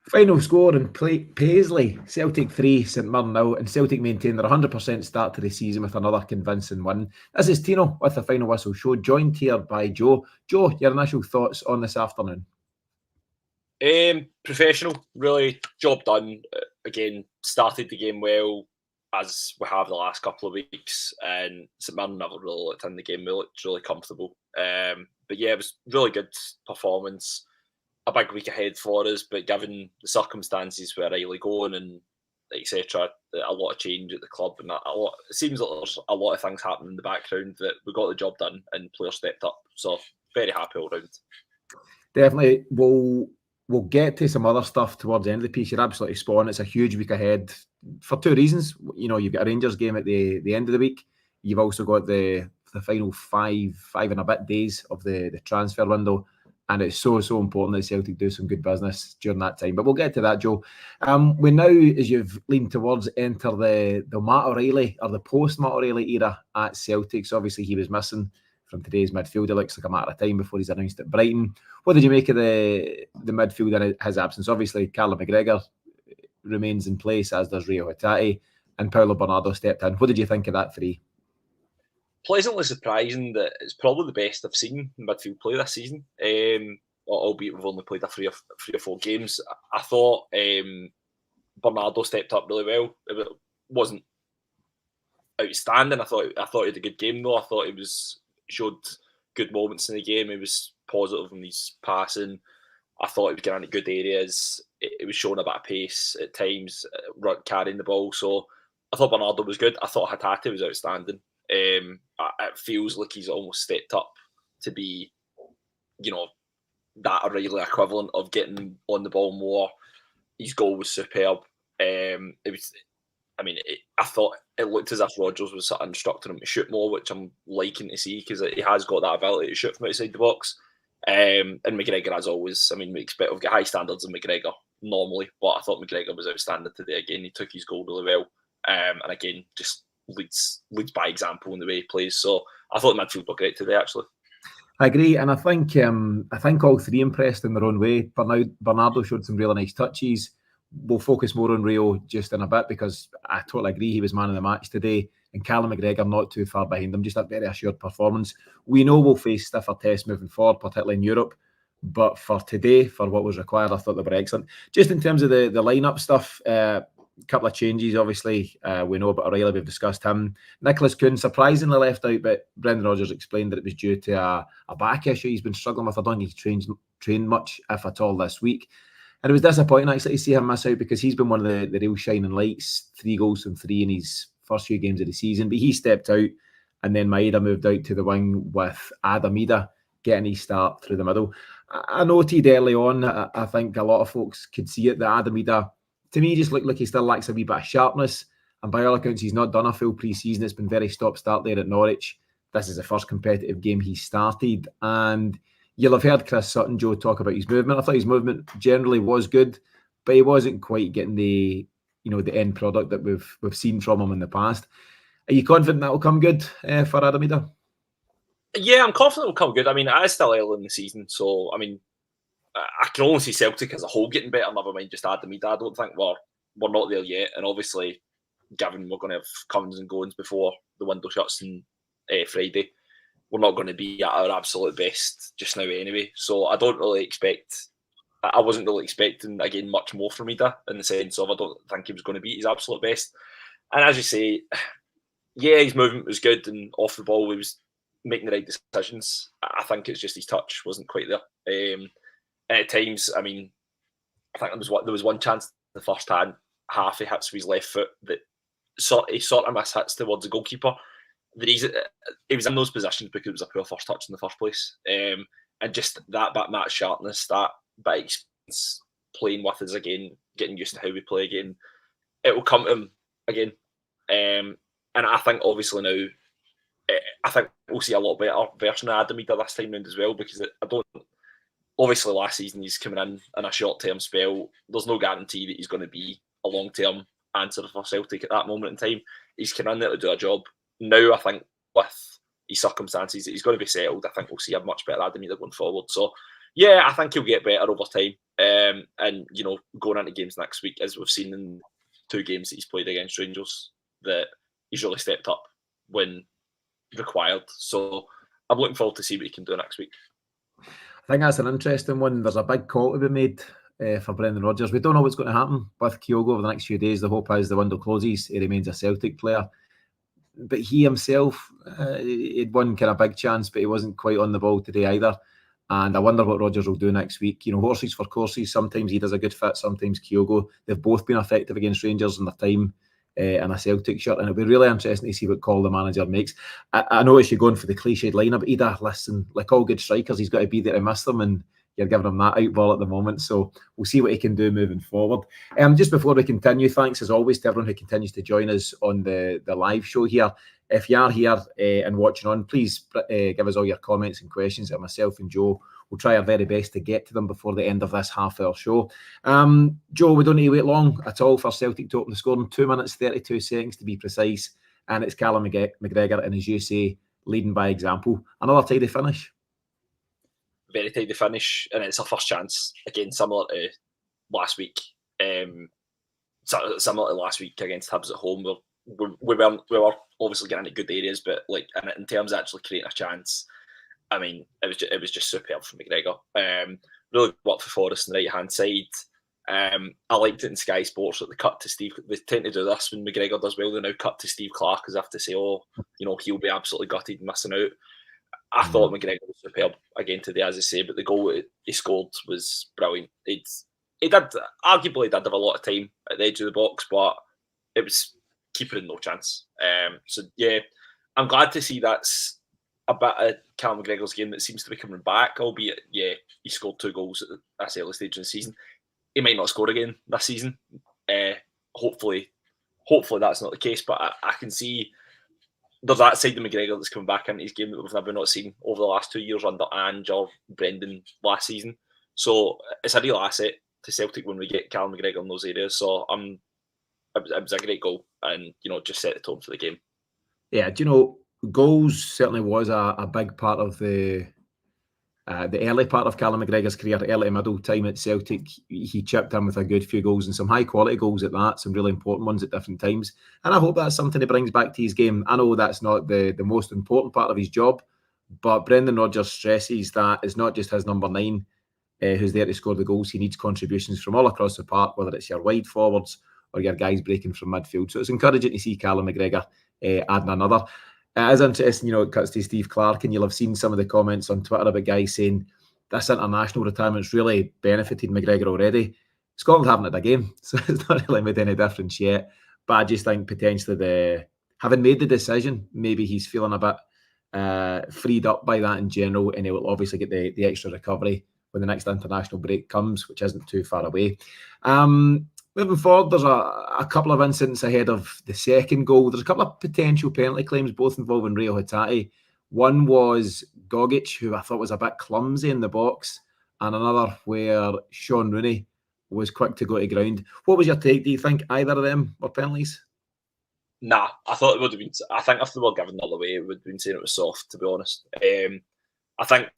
Final score in Paisley, Celtic 3, St Mirren 0, and Celtic maintained their 100% start to the season with another convincing win. This is Tino with the final whistle show, joined here by Joe. Joe, your initial thoughts on this afternoon? Professional, really, job done. Again, started the game well, as we have the last couple of weeks, and St Mirren never really looked in the game. We looked really comfortable. But yeah, it was really good performance. A big week ahead for us, but given the circumstances where Riley going and etc., a lot of change at the club, and it seems like there's a lot of things happening in the background, that we got the job done and players stepped up. So very happy all round. Definitely, we'll get to some other stuff towards the end of the piece. You're absolutely spot on. It's a huge week ahead for two reasons. You know, you've got a Rangers game at the end of the week. You've also got the final five and a bit days of the transfer window. And it's so important that Celtic do some good business during that time. But we'll get to that, Joe. We now, as you've leaned towards, enter the Matt O'Reilly, or the post-Matt O'Reilly era at Celtic. So obviously he was missing from today's midfield. It looks like a matter of time before he's announced at Brighton. What did you make of the midfield in his absence? Obviously, Callum McGregor remains in place, as does Reo Hatate, and Paulo Bernardo stepped in. What did you think of that three? Pleasantly surprising that it's probably the best I've seen in midfield play this season. Albeit we've only played three or four games. I thought Bernardo stepped up really well. It wasn't outstanding. I thought he had a good game though. I thought he showed good moments in the game. He was positive in his passing. I thought he was getting into good areas. It was showing a bit of pace at times, carrying the ball. So I thought Bernardo was good. I thought Hatate was outstanding. It feels like he's almost stepped up to be, that O'Reilly equivalent of getting on the ball more. His goal was superb. I thought it looked as if Rodgers was sort of instructing him to shoot more, which I'm liking to see, because he has got that ability to shoot from outside the box. And McGregor, as always, we expect we've got high standards in McGregor normally, but I thought McGregor was outstanding today. Again, he took his goal really well, and again, just leads by example in the way he plays. So I thought the midfield were great today, actually. I agree, and I think all three impressed in their own way. Bernardo showed some really nice touches. We'll focus more on Rio just in a bit, because I totally agree he was man of the match today, and Callum McGregor not too far behind him. Just a very assured performance. We know we'll face stiffer tests moving forward, particularly in Europe, but for today, for what was required, I thought they were excellent. Just in terms of the lineup stuff, couple of changes, obviously. We know about O'Reilly, we've discussed him. Nicholas Kuhn surprisingly left out, but Brendan Rodgers explained that it was due to a back issue he's been struggling with. I don't think he's trained much, if at all, this week. And it was disappointing actually to see him miss out, because he's been one of the real shining lights. 3 goals from 3 in his first few games of the season, but he stepped out, and then Maeda moved out to the wing with Daizen Maeda getting his start through the middle. I noted early on, I think a lot of folks could see it, that Daizen Maeda, to me, just looked like he still lacks a wee bit of sharpness. And by all accounts, he's not done a full pre-season. It's been very stop-start there at Norwich. This is the first competitive game he started. And you'll have heard Chris Sutton, Joe, talk about his movement. I thought his movement generally was good, but he wasn't quite getting the end product that we've seen from him in the past. Are you confident that will come good for Daizen Maeda? Yeah, I'm confident it will come good. It is still early in the season, so I can only see Celtic as a whole getting better, never mind just Daizen Maeda. I don't think we're not there yet, and obviously, given we're going to have comings and goings before the window shuts on Friday, we're not going to be at our absolute best just now anyway. So I wasn't really expecting, again, much more from Maeda, in the sense of I don't think he was going to be his absolute best. And as you say, yeah, his movement was good, and off the ball he was making the right decisions. I think it's just his touch wasn't quite there. And at times, I think there was one chance in the first half he hits with his left foot that he sort of miss hits towards the goalkeeper. The reason he was in those positions because it was a poor first touch in the first place, and just that bit sharpness, that bit of experience playing with us again, getting used to how we play again, it will come to him again. And I think obviously now, I think we'll see a lot better version of Daizen Maeda this time round as well, because obviously last season he's coming in a short-term spell. There's no guarantee that he's going to be a long-term answer for Celtic at that moment in time. He's coming in there to do a job. Now I think with his circumstances, he's going to be settled. I think we'll see a much better Daizen Maeda going forward. So Yeah, I think he'll get better over time. And, you know, going into games next week, as we've seen in 2 games that he's played against Rangers, that he's really stepped up when required. So I'm looking forward to see what he can do next week. I think that's an interesting one. There's a big call to be made for Brendan Rodgers. We don't know what's going to happen with Kyogo over the next few days. The hope is the window closes, he remains a Celtic player. But he himself, he'd won kind of big chance, but he wasn't quite on the ball today either. And I wonder what Rodgers will do next week. You know, horses for courses. Sometimes he does a good fit, sometimes Kyogo. They've both been effective against Rangers in their time in a Celtic shirt, and it'll be really interesting to see what call the manager makes. I notice you're going for the cliched lineup, Ida. Listen, like all good strikers, he's got to be there to miss them, and you're giving him that out ball at the moment. So we'll see what he can do moving forward. Just before we continue, thanks as always to everyone who continues to join us on the live show here. If you are here and watching on, please give us all your comments and questions, and myself and Joe will try our very best to get to them before the end of this half-hour show. Joe, we don't need to wait long at all for Celtic to open the scoring. 2 minutes, 32 seconds to be precise. And it's Callum McGregor, and as you say, leading by example. Another tidy finish. Very tidy finish, and it's a first chance. Again, similar to last week. Similar to last week against Hibs at home. We were obviously getting into good areas, but like in terms of actually creating a chance, I mean, it was just superb from McGregor. Really worked for Forrest on the right hand side. I liked it in Sky Sports that they cut to Steve. They tend to do this when McGregor does well. They now cut to Steve Clarke as if to say, "Oh, you know, he'll be absolutely gutted missing out." I thought McGregor was superb again today, as I say, but the goal he scored was brilliant. He arguably did have a lot of time at the edge of the box, but it was keeper in no chance. So yeah, I'm glad to see that's a bit of Callum McGregor's game that seems to be coming back, albeit, yeah, he scored 2 goals at this early stage in the season. He might not score again this season. Hopefully that's not the case, but I can see there's that side of McGregor that's coming back into his game that we've never not seen over the last 2 years under Ange or Brendan last season. So it's a real asset to Celtic when we get Callum McGregor in those areas. So it was a great goal, and you know, just set the tone for the game. Yeah, do you know, goals certainly was a big part of the early part of Callum McGregor's career, early to middle time at Celtic. He chipped in with a good few goals, and some high quality goals at that, some really important ones at different times. And I hope that's something he brings back to his game. I know that's not the most important part of his job, but Brendan Rodgers stresses that it's not just his number 9 who's there to score the goals. He needs contributions from all across the park, whether it's your wide forwards or your guys breaking from midfield. So it's encouraging to see Callum McGregor adding another. It is interesting, you know, it cuts to Steve Clarke, and you'll have seen some of the comments on Twitter about guys saying this international retirement's really benefited McGregor already. Scotland haven't had a game, so it's not really made any difference yet. But I just think potentially having made the decision, maybe he's feeling a bit freed up by that in general, and he will obviously get the extra recovery when the next international break comes, which isn't too far away. Moving forward, there's a couple of incidents ahead of the second goal. There's a couple of potential penalty claims, both involving Reo Hatate. One was Gogic, who I thought was a bit clumsy in the box, and another where Sean Rooney was quick to go to ground. What was your take? Do you think either of them were penalties? Nah, I thought it would have been. I think if they were given the other way, it would have been saying it was soft, to be honest. I think,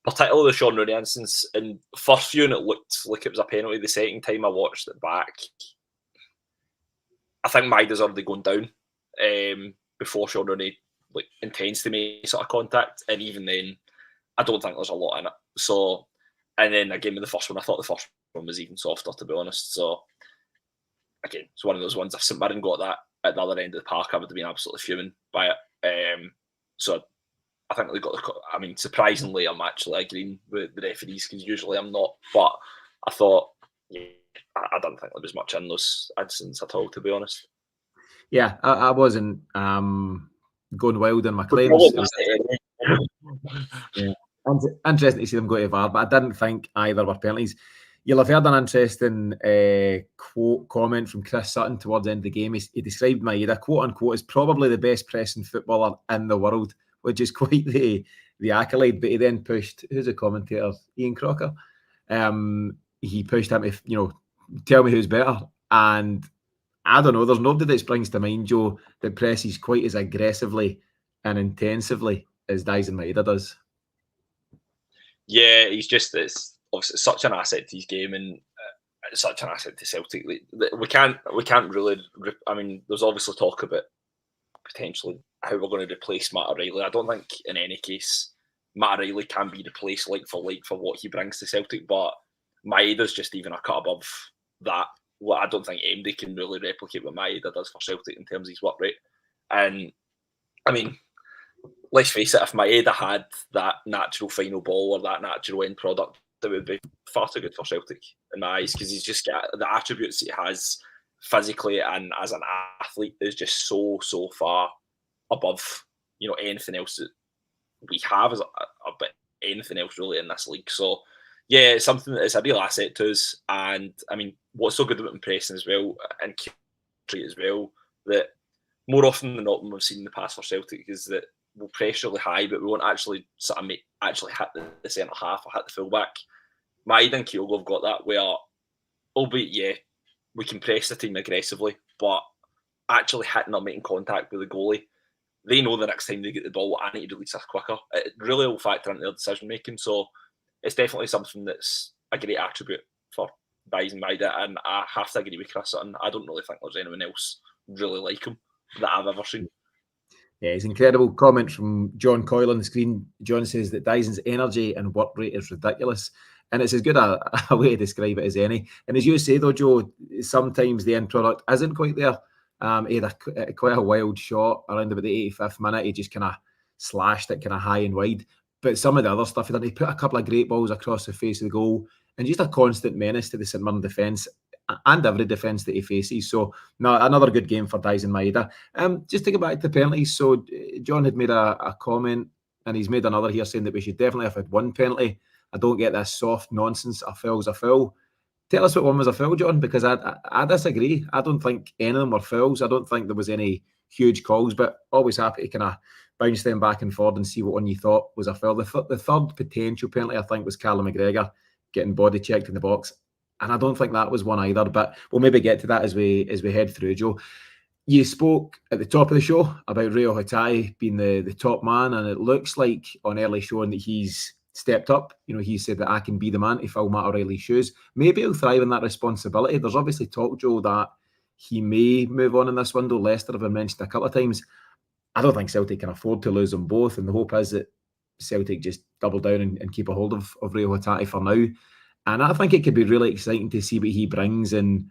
particularly the Sean Rooney instance, and first viewing it looked like it was a penalty. The second time I watched it back, I think Maeda's already gone down before Sean Rooney intends to make sort of contact, and even then, I don't think there's a lot in it. So, and then again with the first one, I thought the first one was even softer, to be honest. So, again, it's one of those ones. If St Mirren got that at the other end of the park, I would have been absolutely fuming by it. So, I think they got the. I mean, surprisingly, I'm actually agreeing with the referees, because usually I'm not. But I thought, yeah, I don't think there was much in those incidents at all, to be honest. Yeah, I wasn't going wild in my claims. Yeah. Interesting to see them go to VAR, but I didn't think either were penalties. You'll have heard an interesting comment from Chris Sutton towards the end of the game. He described Maeda, quote unquote, as probably the best pressing footballer in the world, which is quite the accolade. But he then pushed, who's the commentator? Ian Crocker. He pushed him to, tell me who's better. And I don't know, there's nobody that springs to mind, Joe, that presses quite as aggressively and intensively as Daizen Maeda does. Yeah, it's obviously such an asset to his game, and it's such an asset to Celtic. We can't really. I mean, there's obviously talk about potentially how we're going to replace Matt O'Reilly. I don't think in any case Matt O'Reilly can be replaced like for what he brings to Celtic, but Maeda's just even a cut above that. Well, I don't think anybody can really replicate what Maeda does for Celtic in terms of his work rate. And I mean, let's face it, if Maeda had that natural final ball or that natural end product, it would be far too good for Celtic in my eyes, because he's just got the attributes he has physically and as an athlete is just so far above anything else that we have as about anything else really in this league. So yeah, it's something that is a real asset to us. And I mean, what's so good about pressing as well, and as well, that more often than not when we've seen in the past for Celtic is that we'll press really high, but we won't actually sort of actually hit the centre half or hit the fullback. Maeda and Kyogo have got that where, albeit, yeah, we can press the team aggressively, but actually hitting or making contact with the goalie, they know the next time they get the ball, I need to release this quicker. It really will factor into their decision making. So it's definitely something that's a great attribute for Daizen Maeda, and I have to agree with Chris Sutton. I don't really think there's anyone else really like him that I've ever seen. Yeah, it's an incredible comment from John Coyle on the screen. John says that Daizen's energy and work rate is ridiculous. And it's as good a way to describe it as any. And as you say, though, Joe, sometimes the end product isn't quite there. He had quite a wild shot around about the 85th minute. He just kind of slashed it kind of high and wide. But some of the other stuff, he put a couple of great balls across the face of the goal and just a constant menace to the St Mirren defence and every defence that he faces. So, no, another good game for Daizen Maeda. Just to get back to penalties, so John had made a comment, and he's made another here saying that we should definitely have had one penalty. I don't get this soft nonsense, a foul's a foul. Tell us what one was a foul, John, because I disagree. I don't think any of them were fouls. I don't think there was any huge calls, but always happy to kind of bounce them back and forward and see what one you thought was a foul. The third potential penalty, I think, was Callum McGregor getting body checked in the box. And I don't think that was one either, but we'll maybe get to that as we head through, Joe. You spoke at the top of the show about Reo Hatate being the top man, and it looks like on early showing that he's stepped up. He said that I can be the man to fill Matt O'Reilly's shoes. Maybe he'll thrive in that responsibility. There's obviously talk, Joe, that he may move on in this window. Leicester have been mentioned a couple of times. I don't think Celtic can afford to lose them both, and the hope is that Celtic just double down and keep a hold of Reo Hatate for now. And I think it could be really exciting to see what he brings. And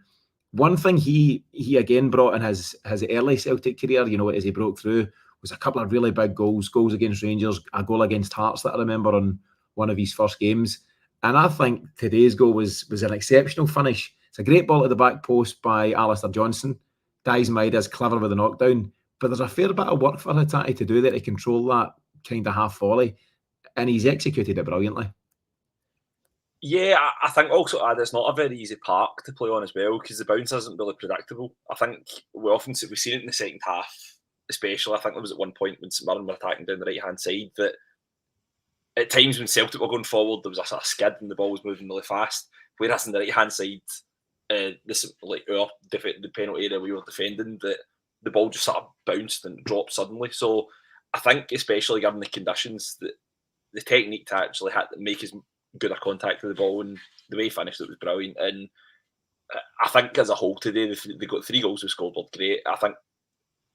one thing he again brought in his early Celtic career, as he broke through, was a couple of really big goals against Rangers, a goal against Hearts that I remember on one of his first games. And I think today's goal was an exceptional finish. It's a great ball at the back post by Alistair Johnson. Daizen Maeda is clever with the knockdown, but there's a fair bit of work for Hatate to do there to control that kind of half volley, and he's executed it brilliantly. Yeah, I think also it's not a very easy park to play on as well, because the bounce isn't really predictable. I think we've seen it in the second half, especially. I think there was at one point when St Mirren were attacking down the right-hand side that at times when Celtic were going forward, there was a sort of skid and the ball was moving really fast. Whereas on the right-hand side, the penalty area we were defending, that the ball just sort of bounced and dropped suddenly. So I think, especially given the conditions, that the technique to actually make as good a contact with the ball, and the way he finished it was brilliant. And I think as a whole today, they got 3 goals we scored were great. I think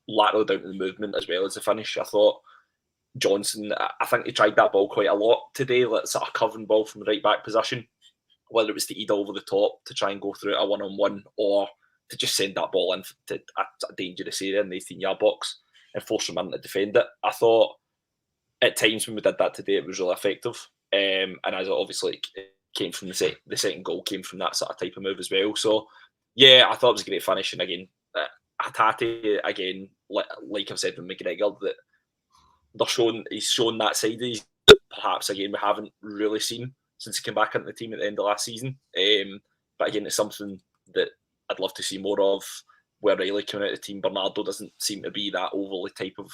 laterally down to the movement as well as the finish. I thought Johnston, I think he tried that ball quite a lot today, like sort of covering ball from the right back position, whether it was to Ida over the top to try and go through it a one-on-one, or to just send that ball in to a dangerous area in the 18-yard box and force St Mirren to defend it. I thought at times when we did that today, it was really effective. And as it obviously came from the second goal came from that sort of type of move as well. So yeah, I thought it was a great finish. And again, Hatate, again, like I've said with McGregor, that he's shown that side that perhaps again we haven't really seen since he came back into the team at the end of last season. But again, it's something that I'd love to see more of. Where Riley coming out of the team, Bernardo doesn't seem to be that overly type of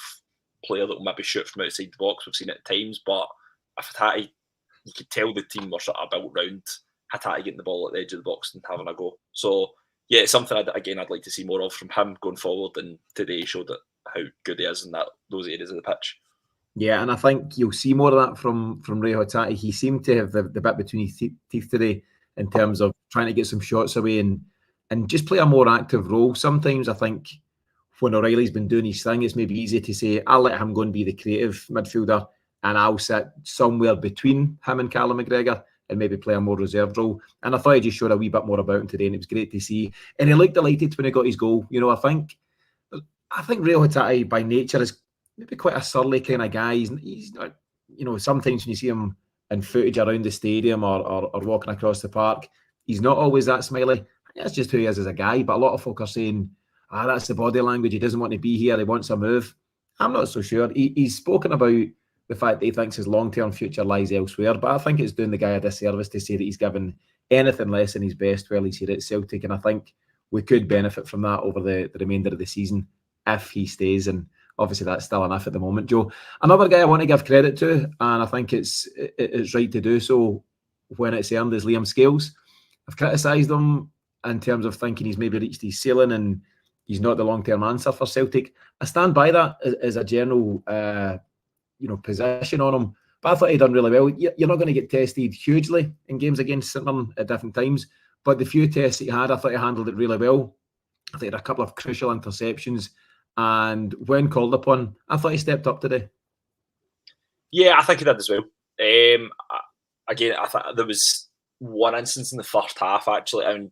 player that will maybe shoot from outside the box. We've seen it at times, but if Hatate, you could tell the team were sort of built around Hatate getting the ball at the edge of the box and having a go. So yeah, it's something I'd like to see more of from him going forward. And today showed how good he is in those areas of the pitch. Yeah, and I think you'll see more of that from Reo Hatate. He seemed to have the bit between his teeth today in terms of trying to get some shots away and just play a more active role. Sometimes I think when O'Reilly's been doing his thing, it's maybe easy to say, I'll let him go and be the creative midfielder and I'll sit somewhere between him and Callum McGregor and maybe play a more reserved role. And I thought he just showed a wee bit more about him today, and it was great to see. And he looked delighted when he got his goal. You know, I think Reo Hatate by nature is maybe quite a surly kind of guy. He's not, you know, sometimes when you see him in footage around the stadium or walking across the park, he's not always that smiley. That's just who he is as a guy. But a lot of folk are saying, that's the body language. He doesn't want to be here. He wants a move. I'm not so sure. He's spoken about the fact that he thinks his long-term future lies elsewhere. But I think it's doing the guy a disservice to say that he's given anything less than his best while he's here at Celtic. And I think we could benefit from that over the remainder of the season if he stays. And obviously that's still enough at the moment, Joe. Another guy I want to give credit to, and I think it's right to do so when it's earned, is Liam Scales. I've criticised him in terms of thinking he's maybe reached his ceiling and he's not the long-term answer for Celtic. I stand by that as a general position on him. But I thought he'd done really well. You're not going to get tested hugely in games against St Mirren at different times, but the few tests that he had, I thought he handled it really well. I think he had a couple of crucial interceptions, and when called upon, I thought he stepped up today. Yeah, I think he did as well. Again, I thought there was one instance in the first half, actually, and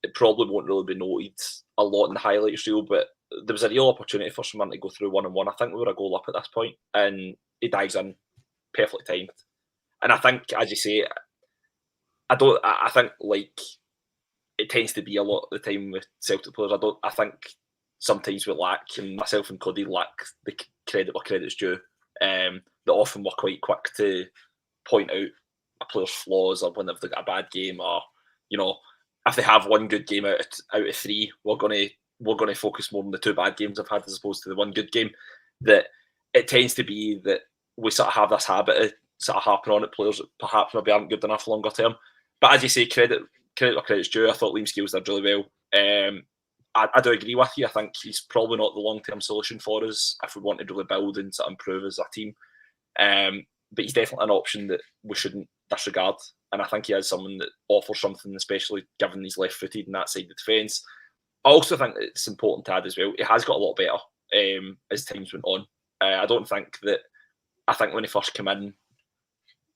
it probably won't really be noted a lot in the highlights reel, but there was a real opportunity for someone to go through 1-on-1. I think we were a goal up at this point, and he dives in, perfectly timed. And I think, as you say, I think like it tends to be a lot of the time with Celtic players. I think sometimes we lack, and myself and Cody lack the credit where credit's due. That often we're quite quick to point out a player's flaws or when they've got a bad game, or if they have one good game out of three, we're going to focus more on the two bad games I've had as opposed to the one good game. That it tends to be that we sort of have this habit of sort of harping on at players that perhaps maybe aren't good enough longer term. But as you say, credit where credit's due. I thought Liam Scales did really well. I do agree with you. I think he's probably not the long-term solution for us if we want to really build and sort of improve as a team. But he's definitely an option that we shouldn't disregard. And I think he is someone that offers something, especially given he's left-footed in that side of the defence. I also think it's important to add as well, he has got a lot better as times went on. I think when he first came in,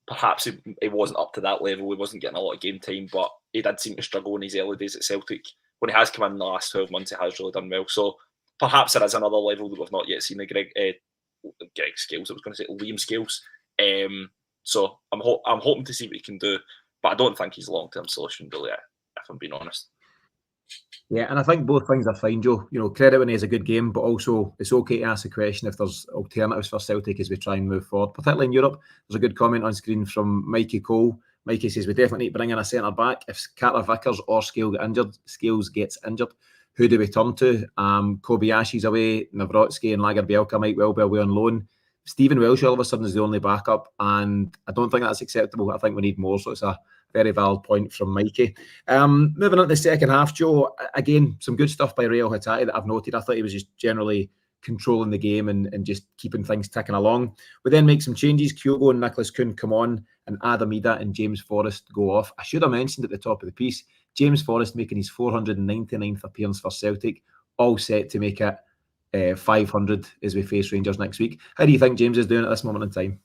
perhaps he wasn't up to that level. He wasn't getting a lot of game time, but he did seem to struggle in his early days at Celtic. When he has come in the last 12 months, he has really done well. So perhaps there is another level that we've not yet seen. Greg Scales, I was going to say Liam Scales. So I'm hoping to see what he can do, but I don't think he's a long-term solution, really, if I'm being honest. Yeah, and I think both things are fine, Joe. Credit when he has a good game, but also it's okay to ask a question if there's alternatives for Celtic as we try and move forward, particularly in Europe. There's a good comment on screen from Mikey Cole. Mikey says, we definitely need to bring in a centre-back. If Carter Vickers or Scales gets injured, who do we turn to? Kobayashi's away, Nawrocki and Lagerbielke might well be away on loan. Stephen Welsh all of a sudden is the only backup, and I don't think that's acceptable. I think we need more, so it's a very valid point from Mikey. Moving on to the second half, Joe, again, some good stuff by Reo Hatate that I've noted. I thought he was just generally controlling the game and just keeping things ticking along. We then make some changes. Kyogo and Nicholas Kuhn come on, and Daizen Maeda and James Forrest go off. I should have mentioned at the top of the piece, James Forrest making his 499th appearance for Celtic, all set to make it 500 as we face Rangers next week. How do you think James is doing at this moment in time?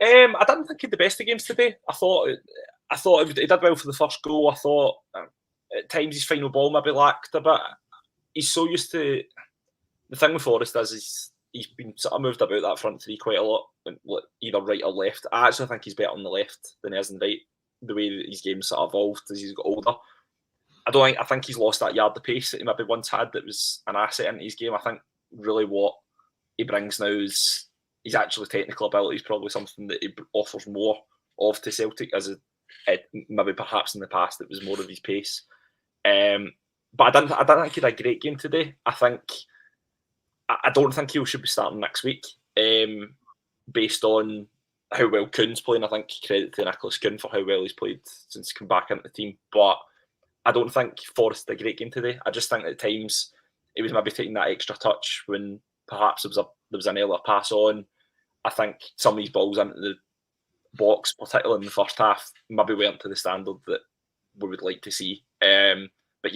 I didn't think he had the best of games today. I thought he did well for the first goal. I thought at times his final ball maybe lacked a bit. He's so used to the thing with Forrest is he's been sort of moved about that front three quite a lot, either right or left. I actually think he's better on the left than he is on the right. The way that his game sort of evolved as he's got older. I think he's lost that yard of pace that he maybe once had that was an asset into his game. I think really what he brings now is his actual technical ability is probably something that he offers more of to Celtic maybe perhaps in the past it was more of his pace. But I don't think he had a great game today. I don't think he should be starting next week based on how well Kuhn's playing. I think credit to Nicholas Kuhn for how well he's played since he came back into the team. But I don't think Forrest did a great game today. I just think at times he was maybe taking that extra touch when perhaps there was an earlier pass on. I think some of these balls into the box, particularly in the first half, maybe weren't to the standard that we would like to see. But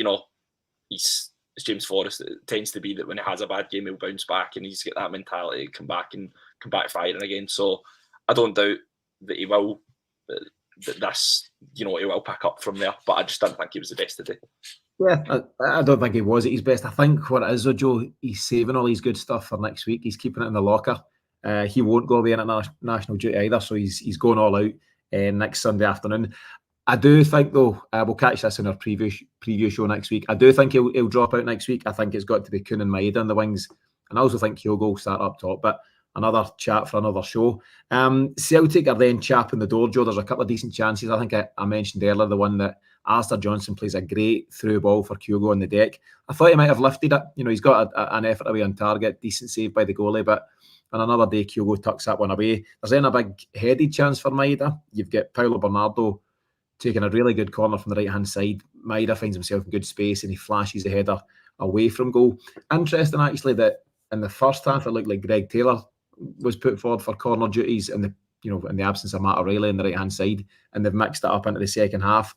it's James Forrest. It tends to be that when he has a bad game, he'll bounce back, and he's got that mentality to come back firing again. So I don't doubt that he will. That this, he will pick up from there. But I just didn't think he was the best today. Yeah, I don't think he was at his best. I think what it is, though, Joe, he's saving all his good stuff for next week. He's keeping it in the locker. He won't go away on national duty either, so he's going all out next Sunday afternoon. I do think, though, we'll catch this in our preview show next week. I do think he'll drop out next week. I think it's got to be Kuhn and Maeda in the wings, and I also think Kyogo will start up top. But another chat for another show. Celtic are then chapping the door, Joe. There's a couple of decent chances. I think I mentioned earlier the one that Alistair Johnson plays a great through ball for Kyogo on the deck. I thought he might have lifted it. He's got an effort away on target, decent save by the goalie, but on another day, Kyogo tucks that one away. There's then a big headed chance for Maeda. You've got Paulo Bernardo taking a really good corner from the right-hand side. Maeda finds himself in good space and he flashes the header away from goal. Interesting, actually, that in the first half, it looked like Greg Taylor was put forward for corner duties in the absence of Matt O'Reilly on the right-hand side, and they've mixed it up into the second half.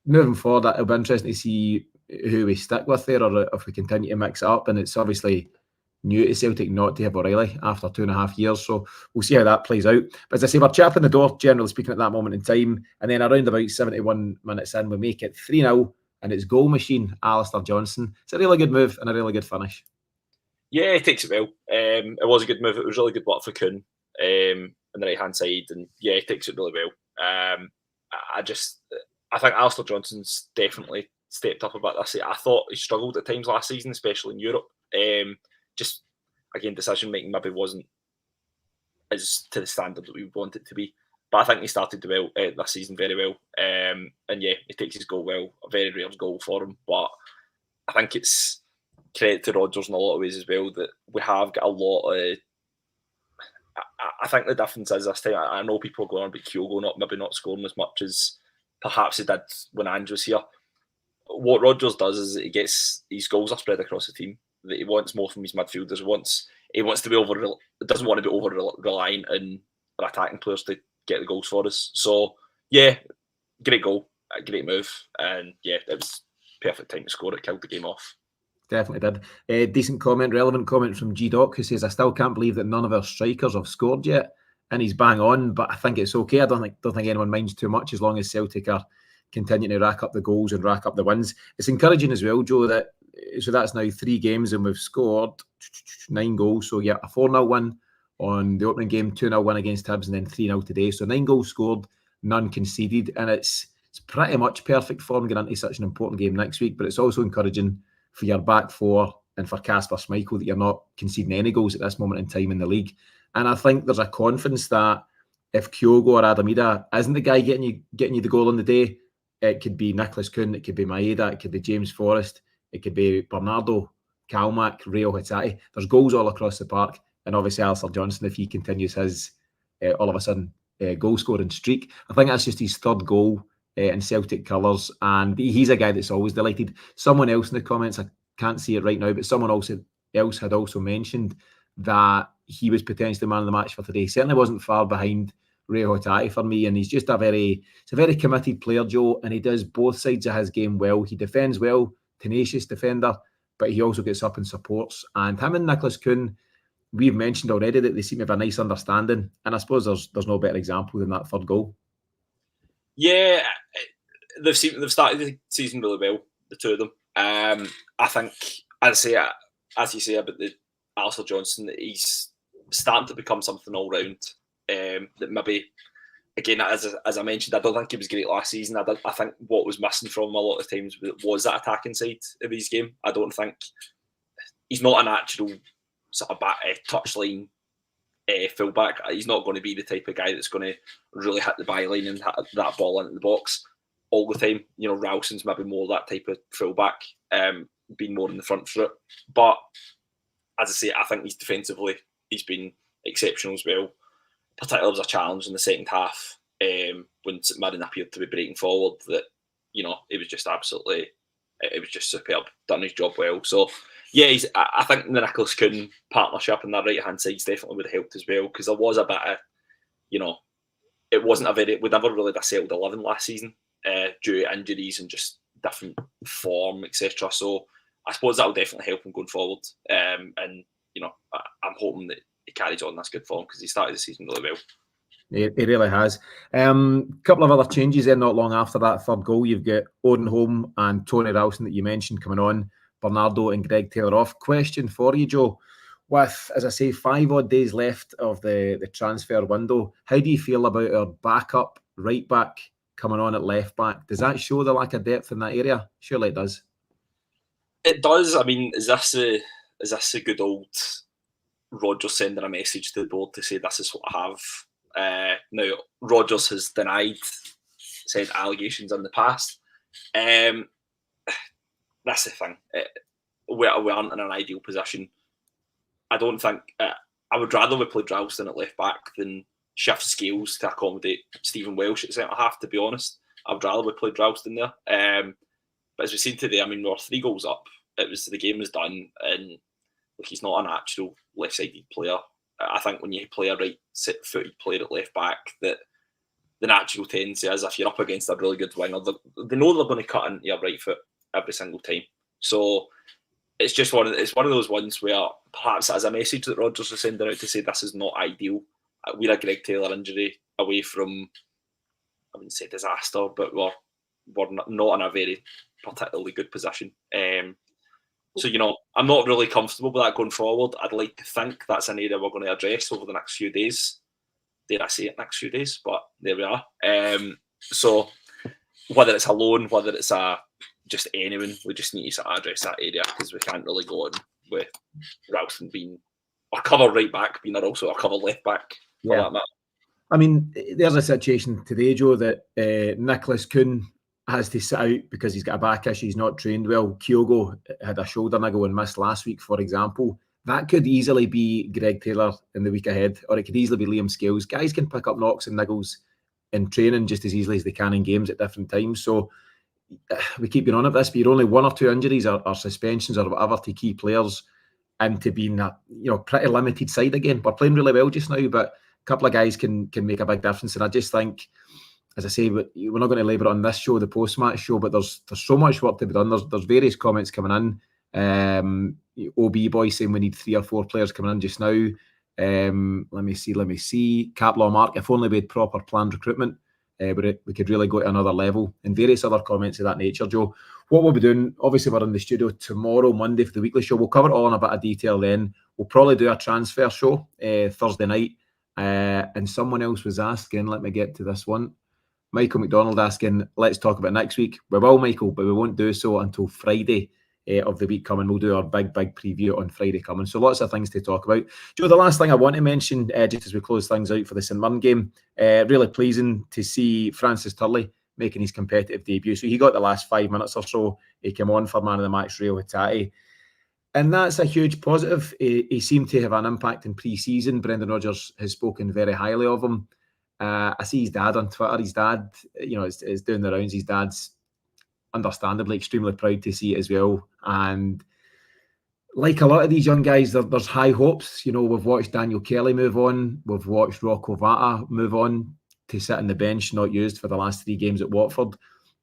Moving forward, it'll be interesting to see who we stick with there, or if we continue to mix it up. And it's obviously new to Celtic not to have O'Reilly after 2.5 years, so we'll see how that plays out. But as I say, we're chapping the door, generally speaking, at that moment in time, and then around about 71 minutes in, we make it 3-0, and it's goal machine Alistair Johnson. It's a really good move and a really good finish. Yeah, he takes it well. It was a good move. It was really good work for Kuhn on the right-hand side, and yeah, he takes it really well. I think Alistair Johnson's definitely stepped up a bit this year. I thought he struggled at times last season, especially in Europe. Just, again, decision-making maybe wasn't as to the standard that we want it to be. But I think he started well this season very well. And yeah, he takes his goal well. A very rare goal for him. But I think it's credit to Rodgers in a lot of ways as well that we have got a lot of... I think the difference is this time, I know people are going on about Kyogo maybe not scoring as much as perhaps he did when Ange was here. What Rodgers does is he gets his goals are spread across the team. That he wants more from his midfielders. He wants to be doesn't want to be over reliant on our attacking players to get the goals for us. So yeah, great goal, a great move, and yeah, it was perfect time to score. It killed the game off. Definitely did. Decent comment, relevant comment from G Doc, who says, "I still can't believe that none of our strikers have scored yet," and he's bang on. But I think it's okay. I don't think anyone minds too much as long as Celtic are continuing to rack up the goals and rack up the wins. It's encouraging as well, Joe, that so that's now 3 games and we've scored 9 goals. So yeah, a 4-0 win on the opening game, 2-0 win against Hibs, and then 3-0 today. So 9 goals scored, none conceded, and it's pretty much perfect form going into such an important game next week. But it's also encouraging for your back four and for Kasper Schmeichel that you're not conceding any goals at this moment in time in the league. And I think there's a confidence that if Kyogo or Daizen Maeda isn't the guy getting you the goal on the day, it could be Nicholas Kuhn, it could be Maeda, it could be James Forrest, it could be Bernardo, Calmac, Reo Hatate. There's goals all across the park. And obviously Alistair Johnson, if he continues his all of a sudden goal scoring streak, I think that's just his 3rd goal in Celtic colours. And he's a guy that's always delighted. Someone else in the comments, I can't see it right now, but someone else had also mentioned that he was potentially man of the match for today. He certainly wasn't far behind Reo Hatate for me, and he's just a very committed player, Joe, and he does both sides of his game well. He defends well, tenacious defender, but he also gets up and supports. And him and Nicholas Kuhn, we've mentioned already that they seem to have a nice understanding, and I suppose there's no better example than that 3rd goal. Yeah, they've started the season really well, the two of them. I think, as you say about the Alistair Johnson, that he's starting to become something all round. That maybe, again, as I mentioned, I don't think he was great last season. I think what was missing from him a lot of times was that attacking side of his game. I don't think he's not a natural sort of touchline fullback. He's not going to be the type of guy that's going to really hit the byline and hit that ball into the box all the time. You know, Ralston's maybe more that type of fullback, being more in the front for it. But as I say, I think he's been exceptional as well. Particularly was a challenge in the second half when St Mirren appeared to be breaking forward. That it was just superb, done his job well. So Yeah, I think the Nicholas Kuhn partnership on that right-hand side definitely would have helped as well, because there was a bit of, it wasn't we never really had a settled 11 last season due to injuries and just different form, etc. So I suppose that will definitely help him going forward. And, I'm hoping that he carries on this good form, because he started the season really well. He really has. Couple of other changes then not long after that third goal. You've got Odin Holm and Tony Ralston that you mentioned coming on, Bernardo and Greg Taylor off. Question for you, Joe. With, as I say, 5 odd days left of the transfer window, how do you feel about our backup right back coming on at left back? Does that show the lack of depth in that area? Surely it does. It does. I mean, is this a good old Rodgers sending a message to the board to say this is what I have? Now, Rodgers has said allegations in the past. That's the thing. We aren't in an ideal position. I don't think... I would rather we played Ralston at left back than shift Scales to accommodate Stephen Welsh at centre half, to be honest. I would rather we played Ralston there. But as we've seen today, I mean, we were 3 goals up. The game was done, and he's not a natural left-sided player. I think when you play a right-footed player at left back, that the natural tendency is, if you're up against a really good winger, they know they're going to cut into your right foot every single time. So it's just one of those ones where perhaps it is a message that Rodgers is sending out to say this is not ideal. We're a Greg Taylor injury away from, I wouldn't say disaster, but we're not in a very particularly good position. So, I'm not really comfortable with that going forward. I'd like to think that's an area we're going to address over the next few days. Dare I say it, next few days, but there we are. So whether it's a loan, whether it's just anyone, we just need to address that area, because we can't really go on with Ralston being our cover right back, being also our cover left back, for that matter. I mean, there's a situation today, Joe, that Nicholas Kuhn has to sit out because he's got a back issue, he's not trained well. Kyogo had a shoulder niggle and missed last week, for example. That could easily be Greg Taylor in the week ahead, or it could easily be Liam Scales. Guys can pick up knocks and niggles in training just as easily as they can in games at different times. So we keep going on at this, but you're only 1 or 2 injuries or suspensions or whatever to key players into being a pretty limited side again. We're playing really well just now, but a couple of guys can make a big difference. And I just think, as I say, we're not going to labour on this show, the post-match show, but there's so much work to be done. There's various comments coming in. OB boy saying we need 3 or 4 players coming in just now. Let me see. Caplaw Mark, if only we had proper planned recruitment, we could really go to another level. And various other comments of that nature, Joe. What we'll be doing, obviously we're in the studio tomorrow, Monday, for the weekly show. We'll cover it all in a bit of detail then. We'll probably do a transfer show Thursday night. And someone else was asking, let me get to this one. Michael McDonald asking, let's talk about next week. We will, Michael, but we won't do so until Friday of the week coming. We'll do our big preview on Friday coming. So lots of things to talk about. Joe, the last thing I want to mention, just as we close things out for the St Mirren game, really pleasing to see Francis Turley making his competitive debut. So he got the last 5 minutes or so. He came on for man of the match, Reo Hatate. And that's a huge positive. He seemed to have an impact in pre-season. Brendan Rodgers has spoken very highly of him. I see his dad on Twitter. His dad, is doing the rounds. His dad's understandably extremely proud to see it as well. And like a lot of these young guys, there's high hopes. We've watched Daniel Kelly move on. We've watched Rocco Vata move on to sit on the bench, not used for the last 3 games at Watford.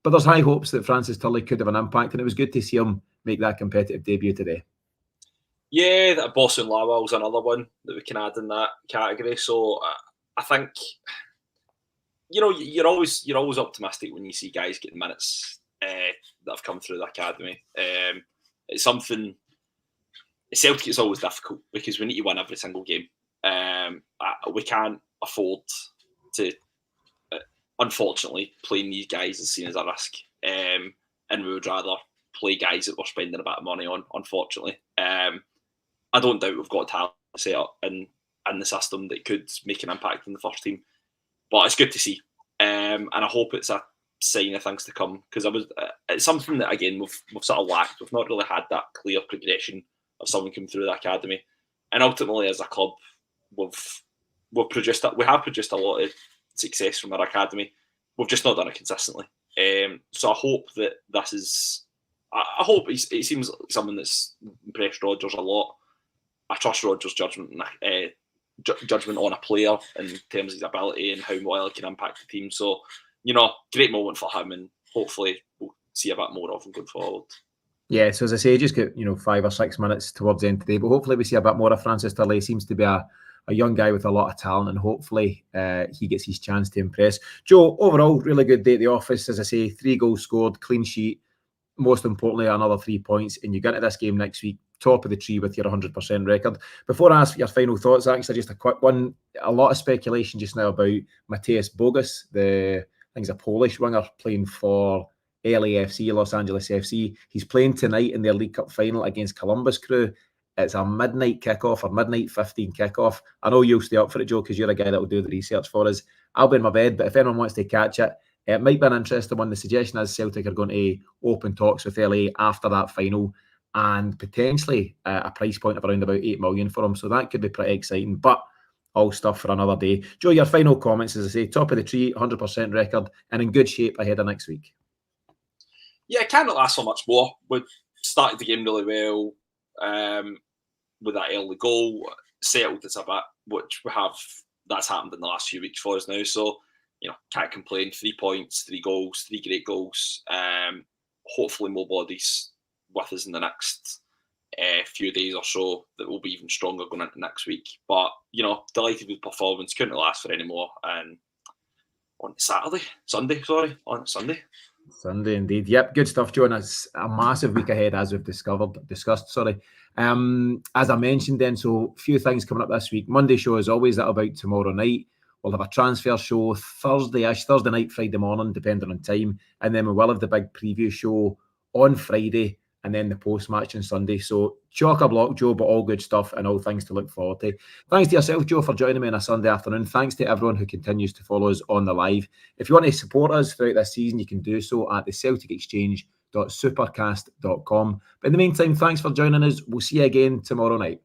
But there's high hopes that Francis Turley could have an impact, and it was good to see him make that competitive debut today. Yeah, that Boston Lawal's another one that we can add in that category. So I think, you're always optimistic when you see guys getting minutes that have come through the academy. It's something. Celtic, it's always difficult because we need to win every single game. We can't afford to, unfortunately, playing these guys is seen as a risk, and we would rather play guys that we're spending a bit of money on. Unfortunately, I don't doubt we've got talent set up in the system that could make an impact in the first team. But it's good to see, and I hope it's a sign of things to come, because it's something that again we've sort of lacked. We've not really had that clear progression of someone coming through the academy, and ultimately as a club, we have produced a lot of success from our academy. We've just not done it consistently. So I hope that this is I hope he seems like someone that's impressed Rodgers a lot. I trust Rodgers' judgment on a player in terms of his ability and how well he can impact the team. So, great moment for him, and hopefully we'll see a bit more of him going forward. Yeah, so as I say, just got 5 or 6 minutes towards the end today, but hopefully we see a bit more of Francis Turley. Seems to be a young guy with a lot of talent, and hopefully he gets his chance to impress. Joe, overall, really good day at the office. As I say, 3 goals scored, clean sheet, most importantly, another 3 points, and you get into this game next week, top of the tree with your 100% record. Before I ask your final thoughts, actually, just a quick one. A lot of speculation just now about Mateusz Bogus, I think he's a Polish winger playing for LAFC, Los Angeles FC. He's playing tonight in their League Cup final against Columbus Crew. It's a midnight kickoff or midnight 15 kickoff. I know you'll stay up for it, Joe, because you're a guy that will do the research for us. I'll be in my bed, but if anyone wants to catch it, it might be an interesting one. The suggestion is Celtic are going to open talks with LA after that final, and potentially a price point of around about 8 million for him. So that could be pretty exciting, but all stuff for another day. Joe, your final comments, as I say, top of the tree, 100% record, and in good shape ahead of next week. Yeah, it cannot last for much more. We started the game really well with that early goal, settled us a bit, which that's happened in the last few weeks for us now. So, can't complain. 3 points, 3 goals, 3 great goals. Hopefully more bodies with us in the next few days or so that will be even stronger going into next week. But, delighted with performance. Couldn't last for any more. And on Sunday indeed. Yep, good stuff, Joe. And it's a massive week ahead, as we've discussed. As I mentioned then, so a few things coming up this week. Monday show is always at about tomorrow night. We'll have a transfer show Thursday night, Friday morning, depending on time. And then we will have the big preview show on Friday, and then the post-match on Sunday. So chock-a-block, Joe, but all good stuff and all things to look forward to. Thanks to yourself, Joe, for joining me on a Sunday afternoon. Thanks to everyone who continues to follow us on the live. If you want to support us throughout this season, you can do so at the CelticExchange.supercast.com. But in the meantime, thanks for joining us. We'll see you again tomorrow night.